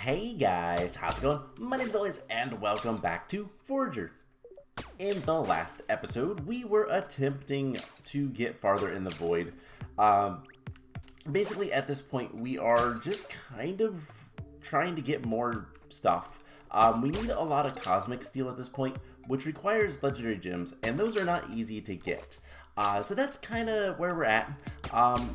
Hey guys, how's it going? My name's Elias and welcome back to Forager. In the last episode, we were attempting to get farther in the void. Basically at this point, we are just kind of trying to get more stuff. We need a lot of cosmic steel at this point, which requires legendary gems, and those are not easy to get. So that's kind of where we're at.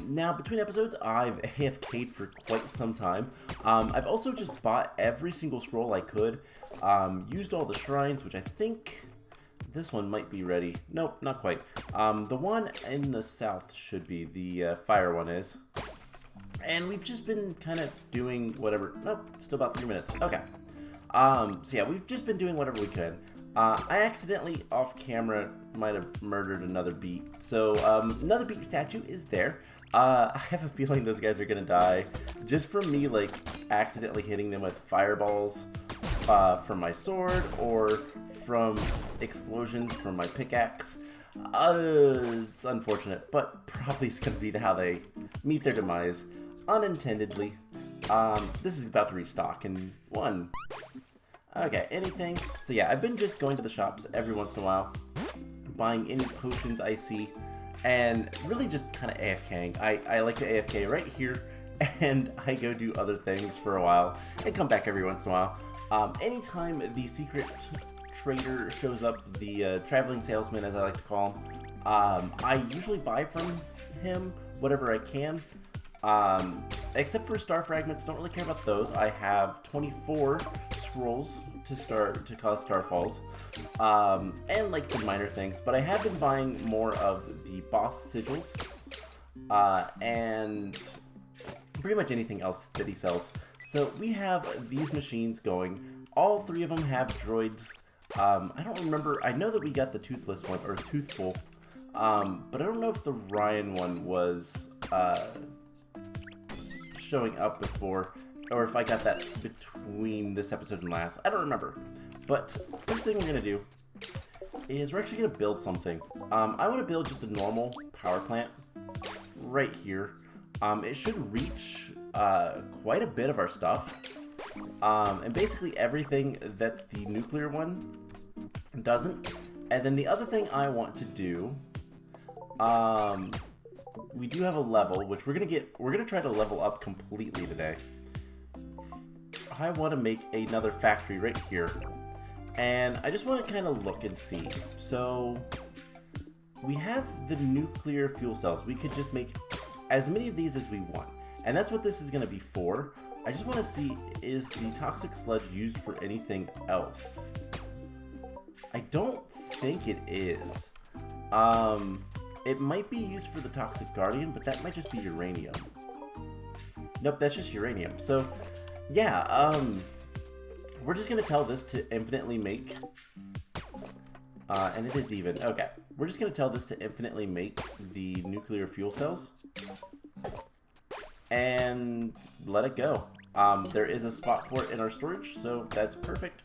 Now, between episodes, I've AFK'd for quite some time. I've also just bought every single scroll I could, used all the shrines, which I think this one might be ready. Nope, not quite. The one in the south should be, the fire one is. And we've just been kind of doing whatever. Nope, still about 3 minutes. Okay. So yeah, we've just been doing whatever we could. I accidentally, off camera, might have murdered another beet. So, another beet statue is there. I have a feeling those guys are gonna die just from me, like, accidentally hitting them with fireballs from my sword or from explosions from my pickaxe. It's unfortunate, but probably it's gonna be how they meet their demise, unintendedly. This is about to restock in one. Okay, anything? So yeah, I've been just going to the shops every once in a while, buying any potions I see, and really just kind of AFKing. I like to AFK right here, and I go do other things for a while, and come back every once in a while. Anytime the secret trader shows up, the traveling salesman as I like to call him, I usually buy from him whatever I can. Except for star fragments, don't really care about those. I have 24 scrolls to cause starfalls, and like the minor things, but I have been buying more of the boss sigils, and pretty much anything else that he sells. So we have these machines going. All three of them have droids. I don't remember, I know that we got the toothless one, or toothful, but I don't know if the Ryan one was, showing up before, or if I got that between this episode and last. I don't remember. But first thing we're going to do is we're actually going to build something. I want to build just a normal power plant right here. It should reach quite a bit of our stuff. And basically everything that the nuclear one doesn't. And then the other thing I want to do, we do have a level, which we're gonna try to level up completely today. I want to make another factory right here, and I just want to kind of look and see. So we have the nuclear fuel cells. We could just make as many of these as we want, and that's what this is going to be for. I just want to see, is the toxic sludge used for anything else? I don't think it is. It might be used for the Toxic Guardian, but that might just be uranium. Nope, that's just uranium. So, yeah, we're just going to tell this to infinitely make, and it is even, okay. We're just going to tell this to infinitely make the nuclear fuel cells, and let it go. There is a spot for it in our storage, so that's perfect.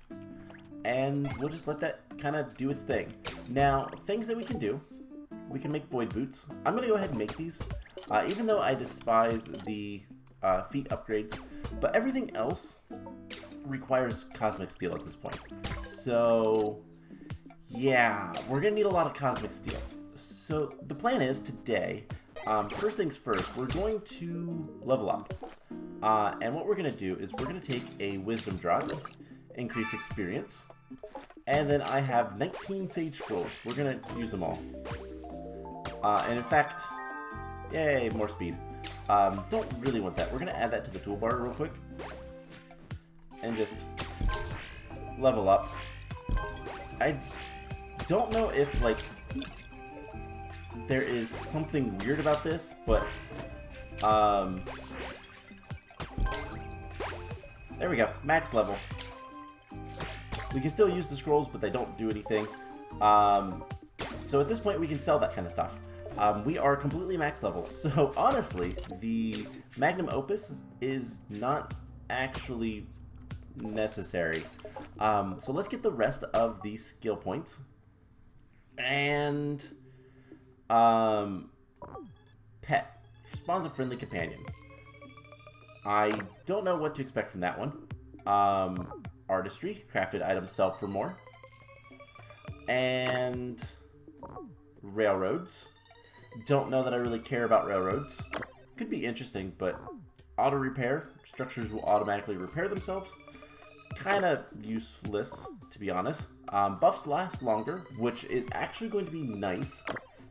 And we'll just let that kind of do its thing. Now, things that we can do. We can make void boots. I'm going to go ahead and make these, even though I despise the feet upgrades. But everything else requires cosmic steel at this point. So, yeah, we're going to need a lot of cosmic steel. So, the plan is today, first things first, we're going to level up. And what we're going to do is we're going to take a wisdom drop, increase experience, and then I have 19 sage scrolls. We're going to use them all. And in fact, yay, more speed. Don't really want that. We're going to add that to the toolbar real quick. And just level up. I don't know if, like, there is something weird about this, but, there we go. Max level. We can still use the scrolls, but they don't do anything. So at this point, we can sell that kind of stuff. We are completely max level, so honestly, the Magnum Opus is not actually necessary. So let's get the rest of these skill points. And pet spawns a friendly companion. I don't know what to expect from that one. Artistry, crafted items sell for more. And railroads. Don't know that I really care about railroads. Could be interesting, but auto repair. Structures will automatically repair themselves. Kind of useless, to be honest. Buffs last longer, which is actually going to be nice.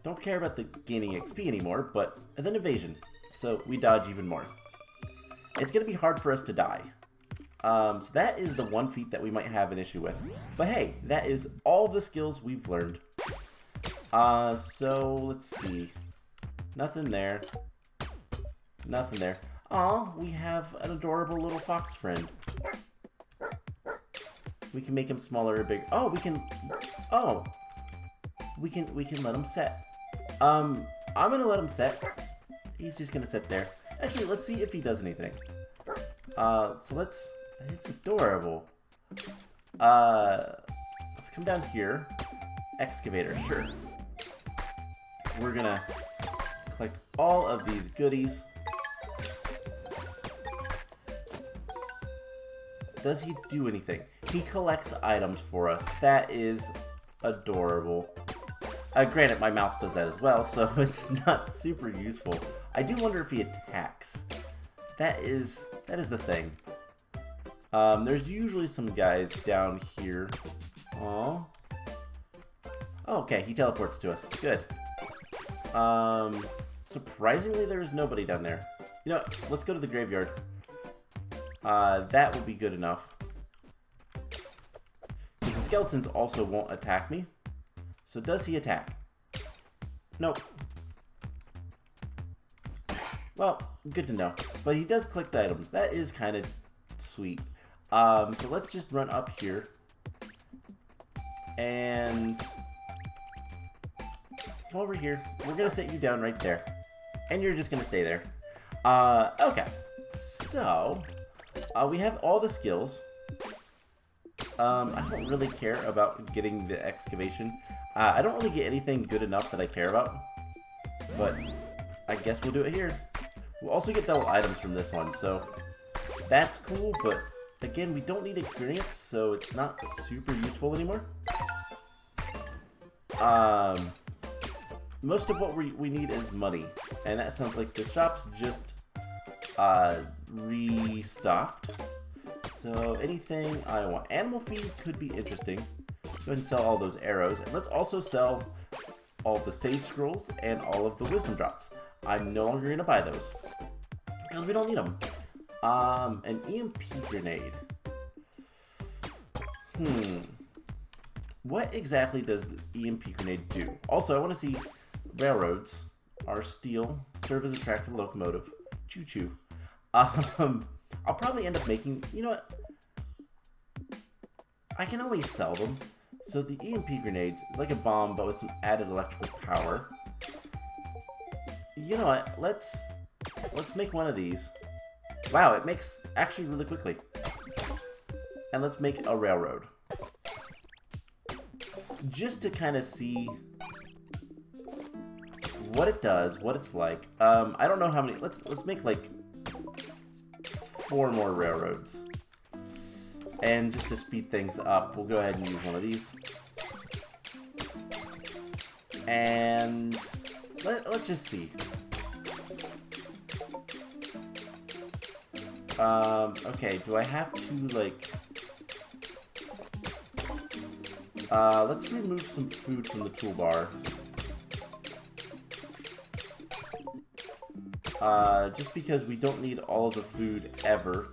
Don't care about the gaining XP anymore, but and then evasion. So we dodge even more. It's going to be hard for us to die. So that is the one feat that we might have an issue with. But hey, that is all the skills we've learned. So let's see. Nothing there. Nothing there. Aw, we have an adorable little fox friend. We can make him smaller or bigger. Oh, we can. Oh, we can let him set. I'm gonna let him set. He's just gonna sit there. Actually, let's see if he does anything. So let's. It's adorable. Let's come down here. Excavator, sure. We're gonna collect all of these goodies. Does he do anything? He collects items for us. That is adorable. Granted, my mouse does that as well, so it's not super useful. I do wonder if he attacks. That is the thing. There's usually some guys down here. Aww. Oh, okay, he teleports to us. Good. Surprisingly, there's nobody down there. You know what? Let's go to the graveyard. That would be good enough. Because the skeletons also won't attack me. So does he attack? Nope. Well, good to know. But he does collect items. That is kind of sweet. So let's just run up here. And come over here. We're going to set you down right there. And you're just going to stay there. Okay. So we have all the skills. I don't really care about getting the excavation. I don't really get anything good enough that I care about. But I guess we'll do it here. We'll also get double items from this one, so that's cool, but again, we don't need experience, so it's not super useful anymore. Most of what we need is money, and that sounds like the shop's just restocked. So anything I want. Animal feed could be interesting. Let's go ahead and sell all those arrows, and let's also sell all the sage scrolls and all of the wisdom drops. I'm no longer going to buy those because we don't need them. An Emp Grenade. What exactly does the Emp Grenade do? Also, I want to see railroads are steel, serve as a track for the locomotive. Choo-choo. I'll probably end up making, you know what? I can always sell them. So the EMP grenades, like a bomb, but with some added electrical power. You know what? Let's make one of these. Wow, it makes actually really quickly. And let's make a railroad. Just to kind of see what it does, what it's like. I don't know how many. Let's make like 4 more railroads. And just to speed things up, we'll go ahead and use one of these. And let's just see. Okay, do I have to, like... let's remove some food from the toolbar. Just because we don't need all of the food ever.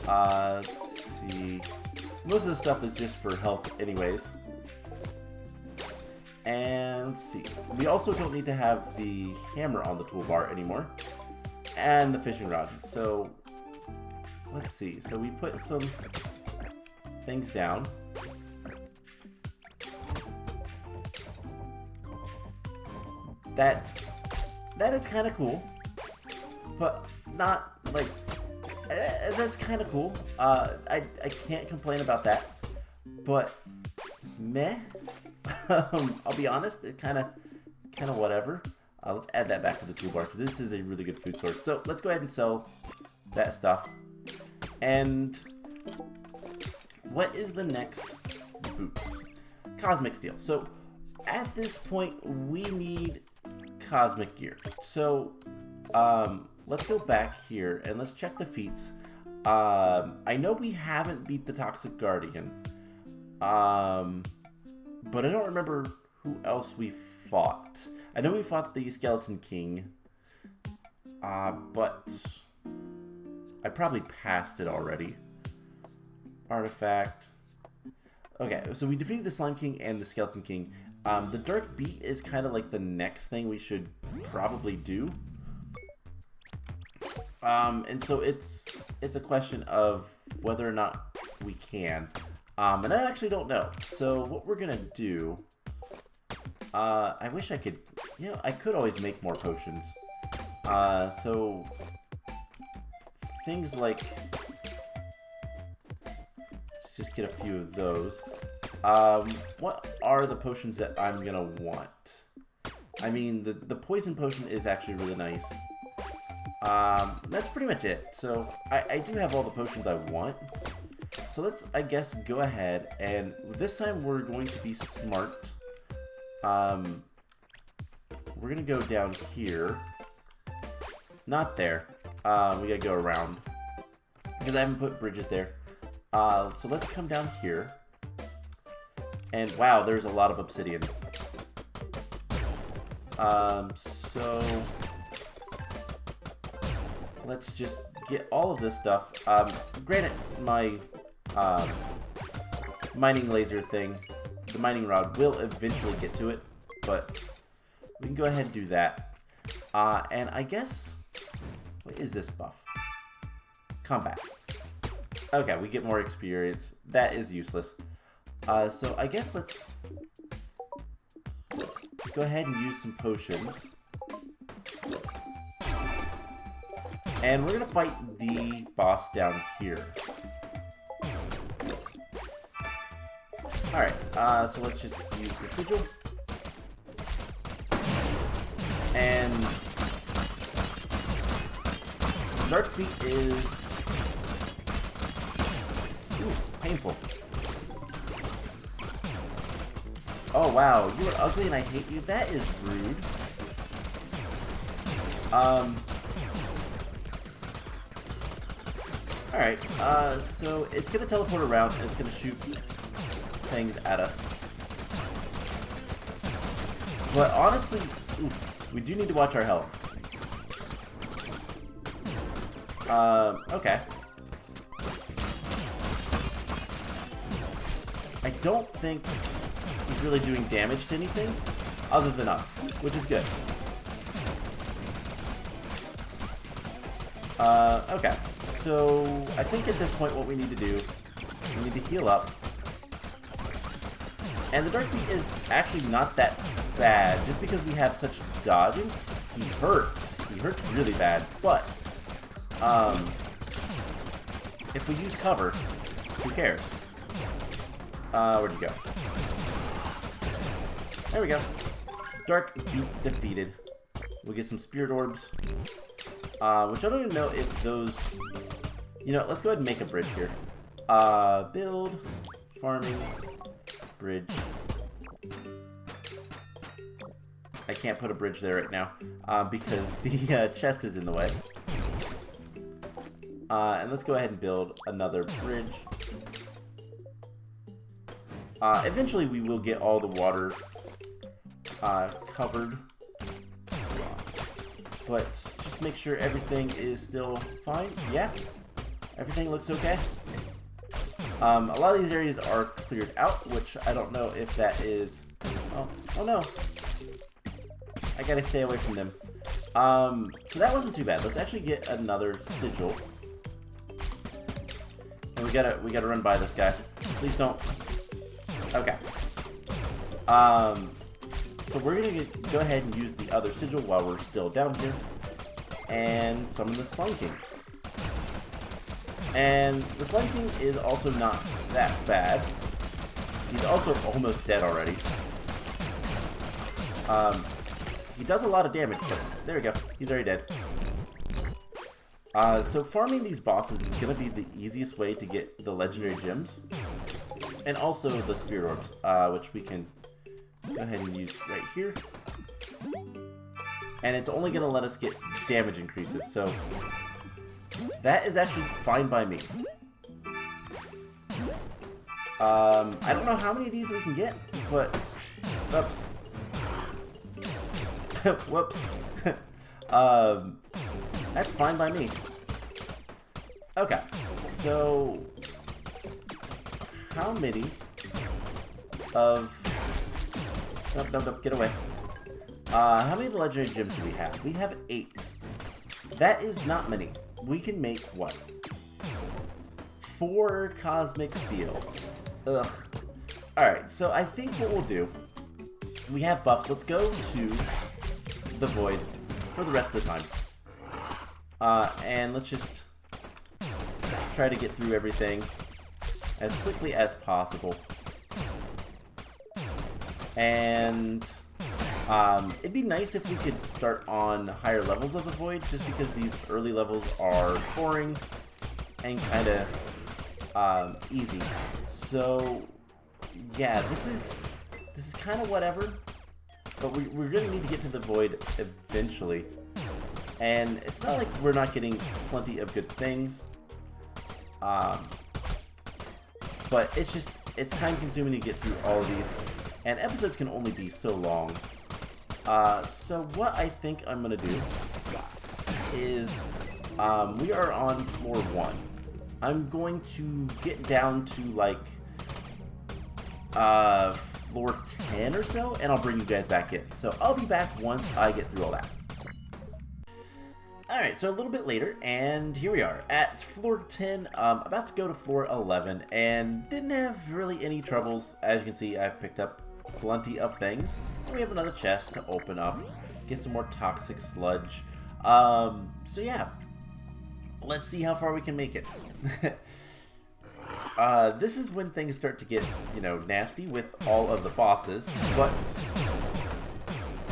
Let's see. Most of the stuff is just for health anyways. And let's see. We also don't need to have the hammer on the toolbar anymore. And the fishing rod. So, let's see. So we put some things down. That is kind of cool. But not, like... that's kind of cool. I can't complain about that. But meh. I'll be honest, it kind of whatever. Let's add that back to the toolbar because this is a really good food source. So let's go ahead and sell that stuff. And what is the next boots? Cosmic Steel. So at this point, we need Cosmic Gear. So let's go back here and let's check the feats. I know we haven't beat the Toxic Guardian, but I don't remember who else we fought. I know we fought the Skeleton King, but I probably passed it already. Artifact. Okay, so we defeated the Slime King and the Skeleton King. The Dark Beet is kind of like the next thing we should probably do. And so it's a question of whether or not we can. And I actually don't know. So what we're gonna do, I wish I could, I could always make more potions. So things like, let's just get a few of those. What are the potions that I'm gonna want? I mean, the poison potion is actually really nice. That's pretty much it. So I do have all the potions I want. So let's, I guess, go ahead, and this time we're going to be smart. We're gonna go down here. Not there. We gotta go around because I haven't put bridges there. So let's come down here. And wow, there's a lot of obsidian. So let's just get all of this stuff. Granted, my mining laser thing, the mining rod, will eventually get to it, but we can go ahead and do that. And I guess, what is this buff? Combat. Okay, we get more experience. That is useless. So I guess let's go ahead and use some potions. And we're gonna fight the boss down here. Alright, so let's just use the sigil. And Dark Beet is painful. Oh wow, you are ugly and I hate you. That is rude. Alright, so it's gonna teleport around and it's gonna shoot things at us. But honestly, we do need to watch our health. Okay. I don't think he's really doing damage to anything other than us, which is good. Okay. So I think at this point what we need to do, we need to heal up. And the Dark Beet is actually not that bad. Just because we have such dodging, he hurts. He hurts really bad. But if we use cover, who cares? Where'd you go? There we go. Dark Beet defeated. We'll get some spirit orbs. Which I don't even know if those... let's go ahead and make a bridge here. Build, farming, bridge. I can't put a bridge there right now because the chest is in the way. And let's go ahead and build another bridge. Eventually we will get all the water covered. But just make sure everything is still fine. Yeah, everything looks okay. A lot of these areas are cleared out, which I don't know if that is... Oh no. I gotta stay away from them. So that wasn't too bad. Let's actually get another sigil. And we gotta run by this guy. Please don't. Okay. So we're gonna go ahead and use the other sigil while we're still down here. And summon the Slime King. And the Slime King is also not that bad. He's also almost dead already. He does a lot of damage, but there we go. He's already dead. So farming these bosses is going to be the easiest way to get the legendary gems. And also the spirit orbs, which we can go ahead and use right here. And it's only going to let us get damage increases, so that is actually fine by me. I don't know how many of these we can get, but oops. Whoops. That's fine by me. Okay, so how many of... Nope, get away. How many of the legendary gems do we have? We have 8. That is not many. We can make what? 4 cosmic steel. Ugh. Alright, so I think what we'll do, we have buffs. Let's go to the void for the rest of the time. And let's just try to get through everything as quickly as possible. And it'd be nice if we could start on higher levels of the void, just because these early levels are boring and kind of easy. So yeah, this is kind of whatever, but we're gonna need to get to the void eventually. And it's not like we're not getting plenty of good things, but it's time consuming to get through all of these, and episodes can only be so long. So what I think I'm gonna do is, we are on floor 1. I'm going to get down to like floor 10 or so, and I'll bring you guys back in. So I'll be back once I get through all that. Alright, so a little bit later, and here we are at floor 10, about to go to floor 11, and didn't have really any troubles. As you can see, I've picked up plenty of things, and we have another chest to open up, get some more toxic sludge. So yeah, let's see how far we can make it. This is when things start to get, you know, nasty with all of the bosses, but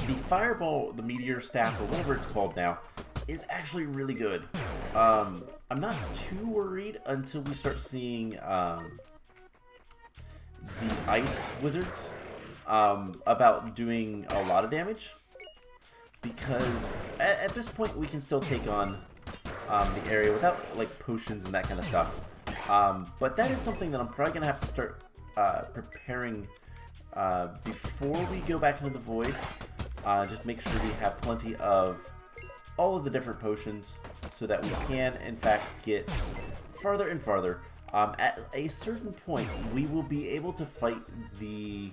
the fireball, the meteor staff, or whatever it's called now, is actually really good. I'm not too worried until we start seeing the ice wizards about doing a lot of damage, because at this point we can still take on the area without like potions and that kind of stuff. But that is something that I'm probably gonna have to start preparing before we go back into the void. Just make sure we have plenty of all of the different potions so that we can in fact get farther and farther. At a certain point we will be able to fight the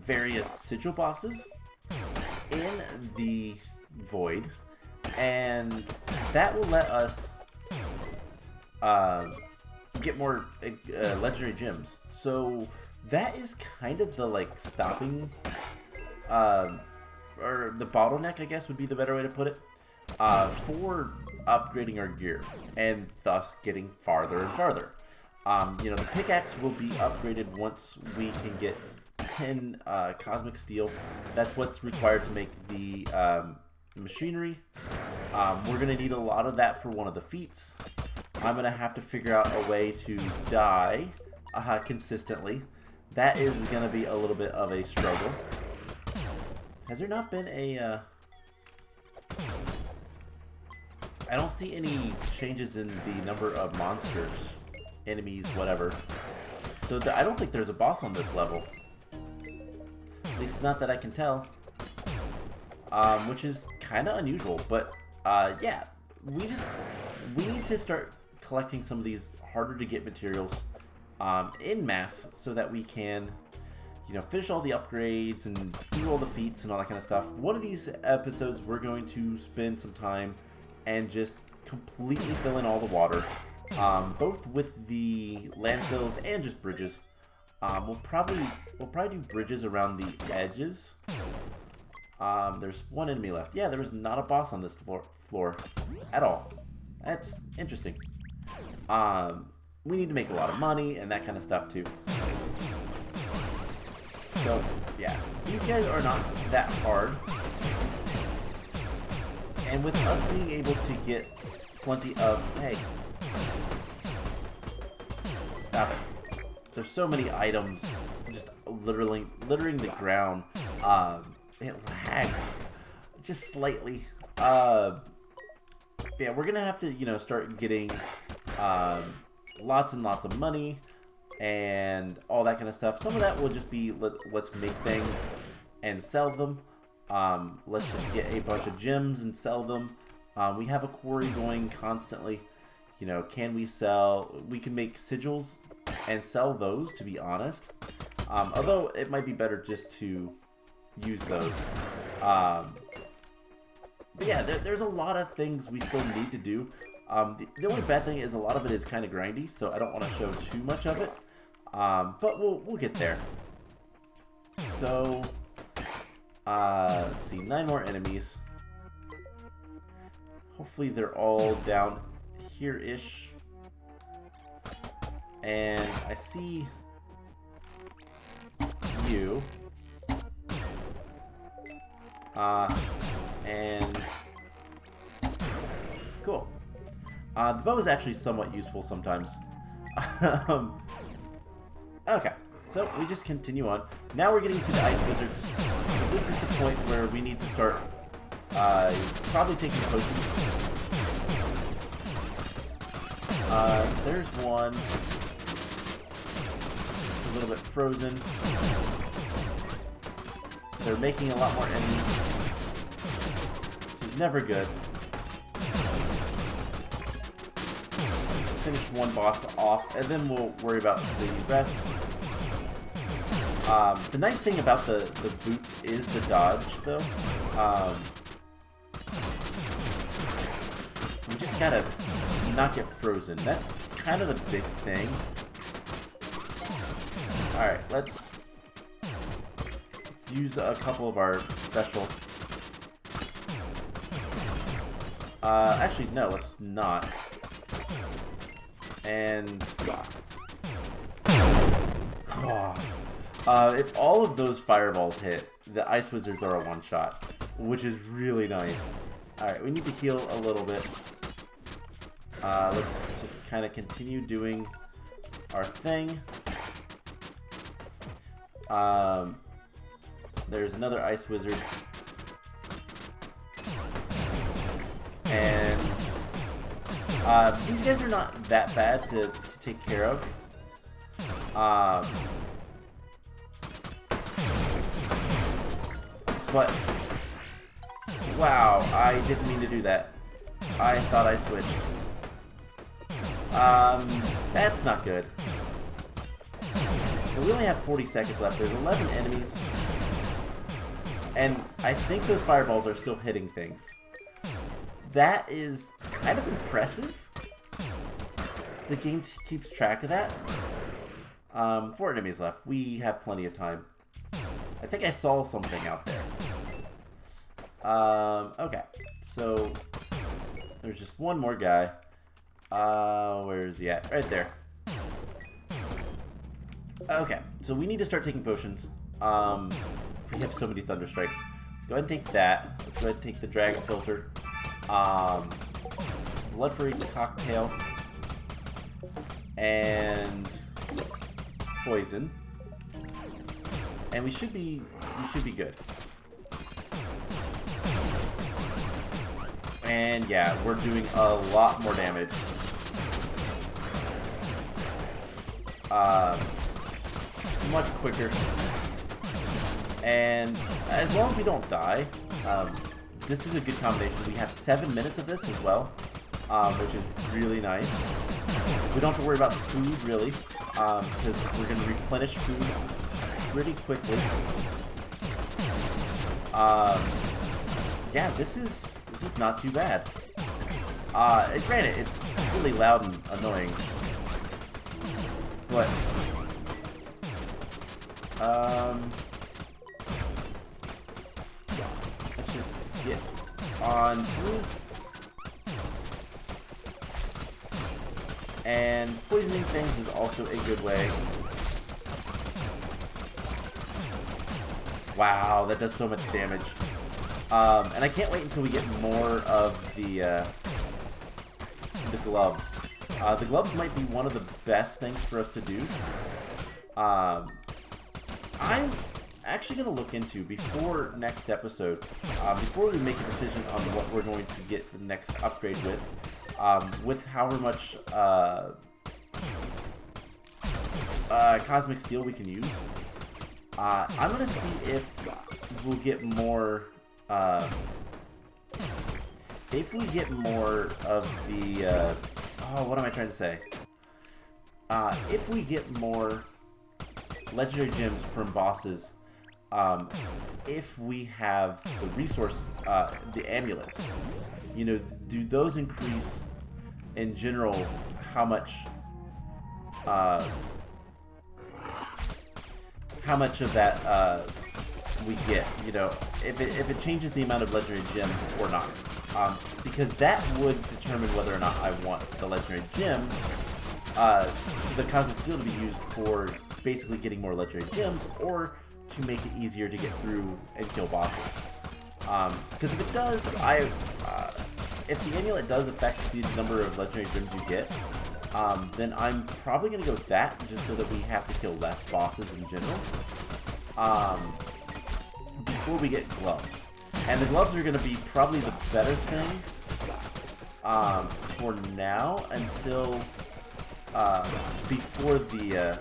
various sigil bosses in the void, and that will let us get more legendary gems. So that is kind of the like stopping or the bottleneck, I guess would be the better way to put it, for upgrading our gear and thus getting farther and farther. You know, the pickaxe will be upgraded once we can get 10 cosmic steel. That's what's required to make the machinery. We're gonna need a lot of that for one of the feats. I'm gonna have to figure out a way to die consistently. That is gonna be a little bit of a struggle. Has there not been a I don't see any changes in the number of monsters, enemies, whatever. So I don't think there's a boss on this level. At least not that I can tell. Which is kind of unusual, but yeah, we need to start collecting some of these harder to get materials in mass so that we can, you know, finish all the upgrades and do all the feats and all that kind of stuff. One of these episodes we're going to spend some time and just completely fill in all the water, both with the landfills and just bridges. We'll probably do bridges around the edges. There's one enemy left. Yeah, there was not a boss on this floor at all. That's interesting. We need to make a lot of money and that kind of stuff too. So yeah, these guys are not that hard. And with us being able to get plenty of... Hey. Stop it. There's so many items just literally littering the ground. It lags just slightly. Yeah, we're gonna have to, you know, start getting lots and lots of money and all that kind of stuff. Some of that will just be let's make things and sell them. Let's just get a bunch of gems and sell them. We have a quarry going constantly. You know, can we sell? We can make sigils and sell those, to be honest. Although it might be better just to use those. But yeah, there's a lot of things we still need to do. The only bad thing is a lot of it is kind of grindy, so I don't want to show too much of it. But we'll get there. So, let's see, 9 more enemies. Hopefully they're all down here-ish. And I see you. And cool. The bow is actually somewhat useful sometimes. Okay, so we just continue on. Now we're getting to the ice wizards. So this is the point where we need to start probably taking potions. So there's one. It's a little bit frozen. They're making a lot more enemies. Which is never good. Finish one boss off, and then we'll worry about the rest. The nice thing about the boots is the dodge, though. We just gotta not get frozen. That's kind of the big thing. Alright, let's use a couple of our special. Actually, no, let's not. And if all of those fireballs hit, the ice wizards are a one-shot, which is really nice. Alright, we need to heal a little bit. Let's just kind of continue doing our thing. There's another ice wizard. And these guys are not that bad to take care of. But wow, I didn't mean to do that. I thought I switched. That's not good. We only have 40 seconds left. There's 11 enemies. And I think those fireballs are still hitting things. That is kind of impressive. The game keeps track of that. 4 enemies left. We have plenty of time. I think I saw something out there. Okay. So, there's just one more guy. Where is he at? Right there. Okay. So we need to start taking potions. We have so many thunder strikes. Let's go ahead and take that. Let's go ahead and take the dragon filter. Blood Fury cocktail. And poison. And we should be good. And yeah, we're doing a lot more damage. Much quicker. And as long as we don't die, this is a good combination. We have 7 minutes of this as well, which is really nice. We don't have to worry about food, really, because we're going to replenish food pretty quickly. Yeah, this is not too bad. Granted, it's really loud and annoying, but let's just get on through. And poisoning things is also a good way. Wow, that does so much damage. And I can't wait until we get more of the gloves. The gloves might be one of the best things for us to do. I'm actually going to look into, before next episode, before we make a decision on what we're going to get the next upgrade with however much cosmic steel we can use. I'm going to see if we'll get more, if we get more of the, what am I trying to say? If we get more legendary gems from bosses, if we have the resource, the amulets, you know, do those increase in general how much of that we get, you know, if it changes the amount of legendary gems or not, because that would determine whether or not I want the legendary gems, the cosmic steel to be used for basically getting more legendary gems, or to make it easier to get through and kill bosses. Because if it does, if the amulet does affect the number of legendary gems you get, then I'm probably going to go with that, just so that we have to kill less bosses in general, before we get gloves. And the gloves are going to be probably the better thing for now, until before the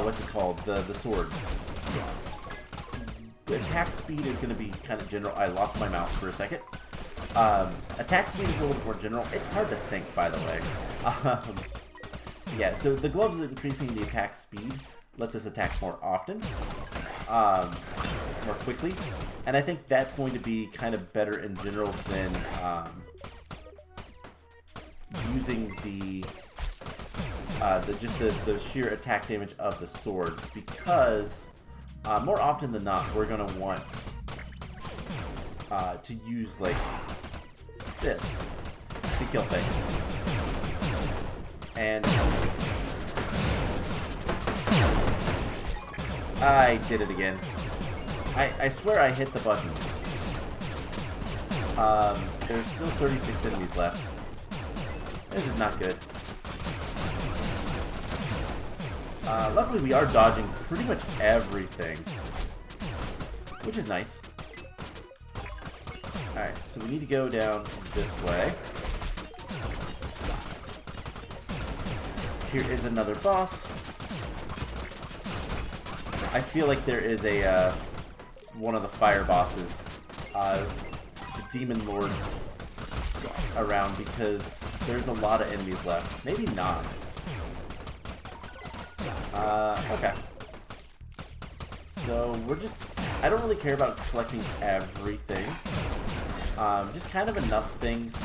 what's it called? The sword. The attack speed is going to be kind of general. I lost my mouse for a second. Attack speed is a little bit more general. It's hard to think, by the way. Yeah, so the gloves is increasing the attack speed, lets us attack more often, more quickly, and I think that's going to be kind of better in general than using just the sheer attack damage of the sword, because more often than not, we're going to want to use, like, this to kill things. And I did it again. I swear I hit the button. There's still 36 enemies left. This is not good. Luckily we are dodging pretty much everything, which is nice. Alright, so we need to go down this way. Here is another boss. I feel like there is a, one of the fire bosses, the Demon Lord, around, because there's a lot of enemies left. Maybe not. Okay. So we're just, I don't really care about collecting everything. Just kind of enough things.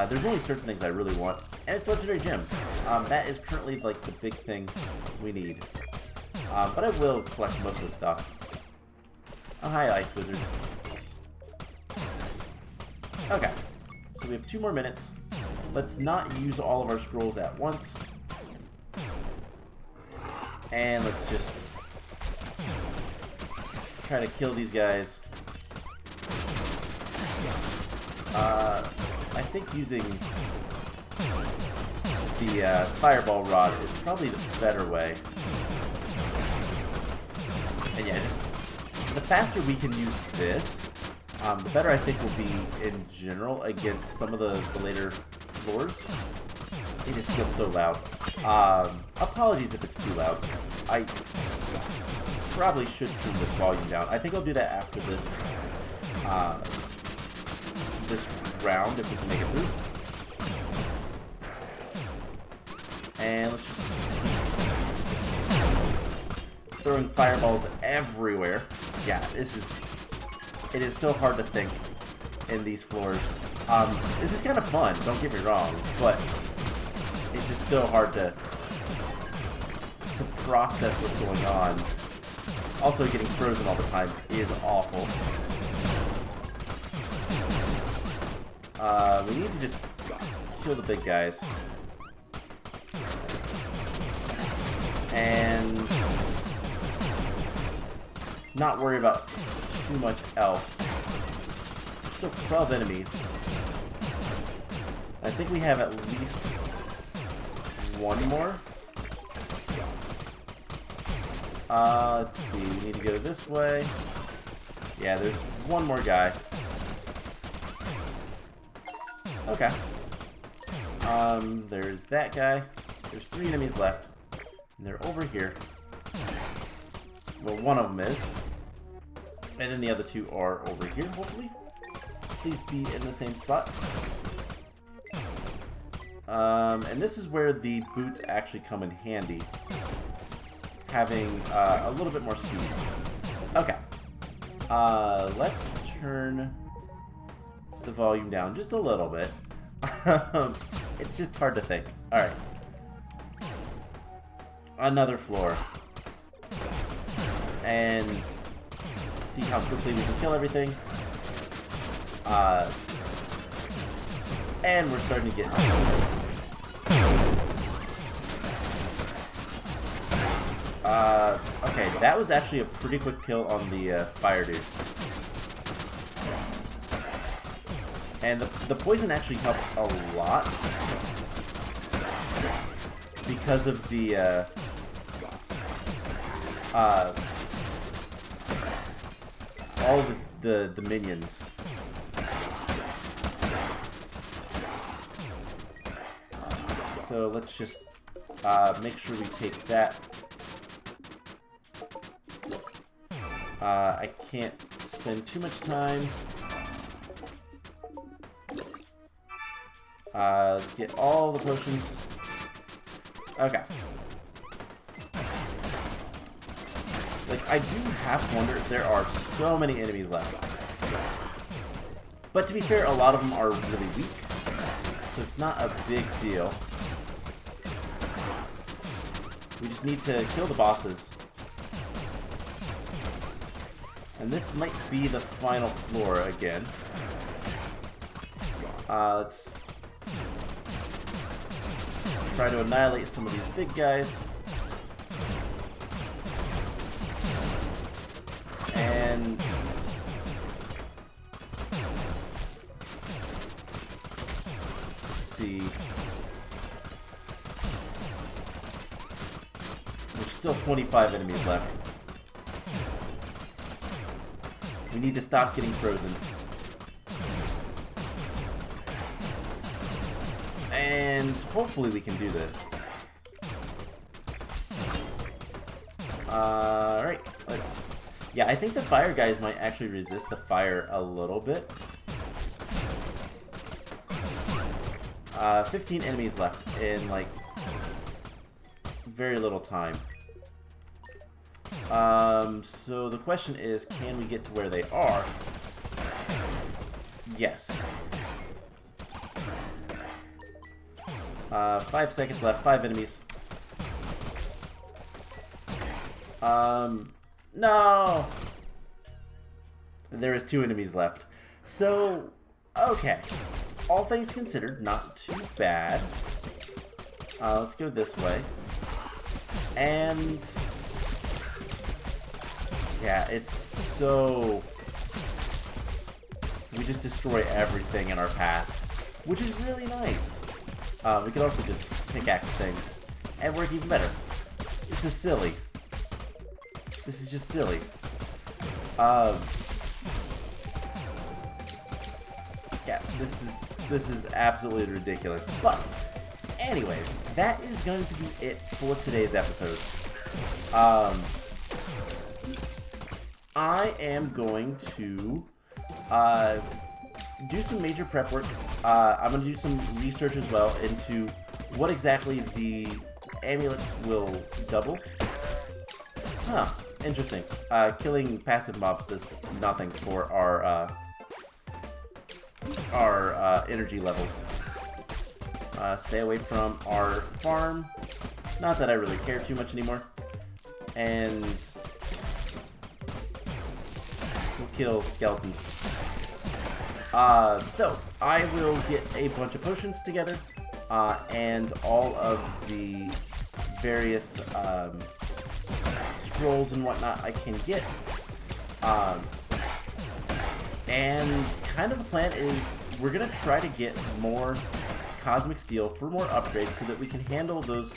There's only certain things I really want, and it's legendary gems. That is currently like the big thing we need. But I will collect most of the stuff. Oh, hi, Ice Wizard. Okay, so we have 2 more minutes. Let's not use all of our scrolls at once. And let's just try to kill these guys. I think using the fireball rod is probably the better way. And yeah, just the faster we can use this, the better I think will be in general against some of the later floors. It is still so loud. Apologies if it's too loud. I probably should turn this volume down. I think I'll do that after this this round, if we can make it through. And let's just throwing fireballs everywhere. Yeah, it is so hard to think in these floors. This is kind of fun, don't get me wrong, but it's just so hard to process what's going on. Also, getting frozen all the time is awful. We need to just kill the big guys. And not worry about too much else. Still 12 enemies. I think we have at least one more. Let's see, we need to go this way. Yeah, there's one more guy. Okay. There's that guy. There's 3 enemies left. And they're over here. Well, one of them is. And then the other 2 are over here, hopefully. Please be in the same spot. And this is where the boots actually come in handy. Having a little bit more speed. Okay. Let's turn the volume down just a little bit. It's just hard to think. Alright. Another floor. And see how quickly we can kill everything. And we're starting to get... okay, that was actually a pretty quick kill on the fire dude. And the poison actually helps a lot because of the all the minions. So let's just make sure we take that. I can't spend too much time. Let's get all the potions. Okay. Like, I do have to wonder if there are so many enemies left. But to be fair, a lot of them are really weak. So it's not a big deal. We just need to kill the bosses. And this might be the final floor again. Let's try to annihilate some of these big guys. And let's see. There's still 25 enemies left. We need to stop getting frozen. And hopefully we can do this. Alright, let's... Yeah, I think the fire guys might actually resist the fire a little bit. 15 enemies left in, like, very little time. So the question is, can we get to where they are? Yes. 5 seconds left, 5 enemies. No! There is 2 enemies left. So, okay. All things considered, not too bad. Let's go this way. And... yeah, it's so... we just destroy everything in our path, which is really nice. We could also just pickaxe things and work even better. This is silly. This is just silly. Yeah, this is absolutely ridiculous. But, anyways, that is going to be it for today's episode. I am going to do some major prep work. I'm going to do some research as well into what exactly the amulets will double. Huh, interesting. Killing passive mobs does nothing for our energy levels. Stay away from our farm. Not that I really care too much anymore. And we'll kill skeletons. So, I will get a bunch of potions together, and all of the various scrolls and whatnot I can get, And kind of the plan is we're going to try to get more cosmic steel for more upgrades so that we can handle those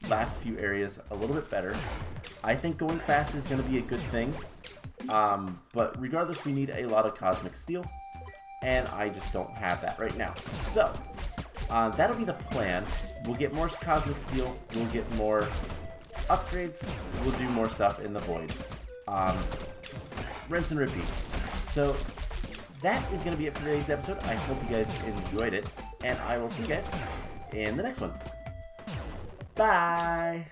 last few areas a little bit better. I think going fast is going to be a good thing, but regardless, we need a lot of cosmic steel, and I just don't have that right now. So that'll be the plan. We'll get more cosmic steel, we'll get more upgrades, we'll do more stuff in the void. Rinse and repeat. So that is going to be it for today's episode. I hope you guys enjoyed it, and I will see you guys in the next one. Bye!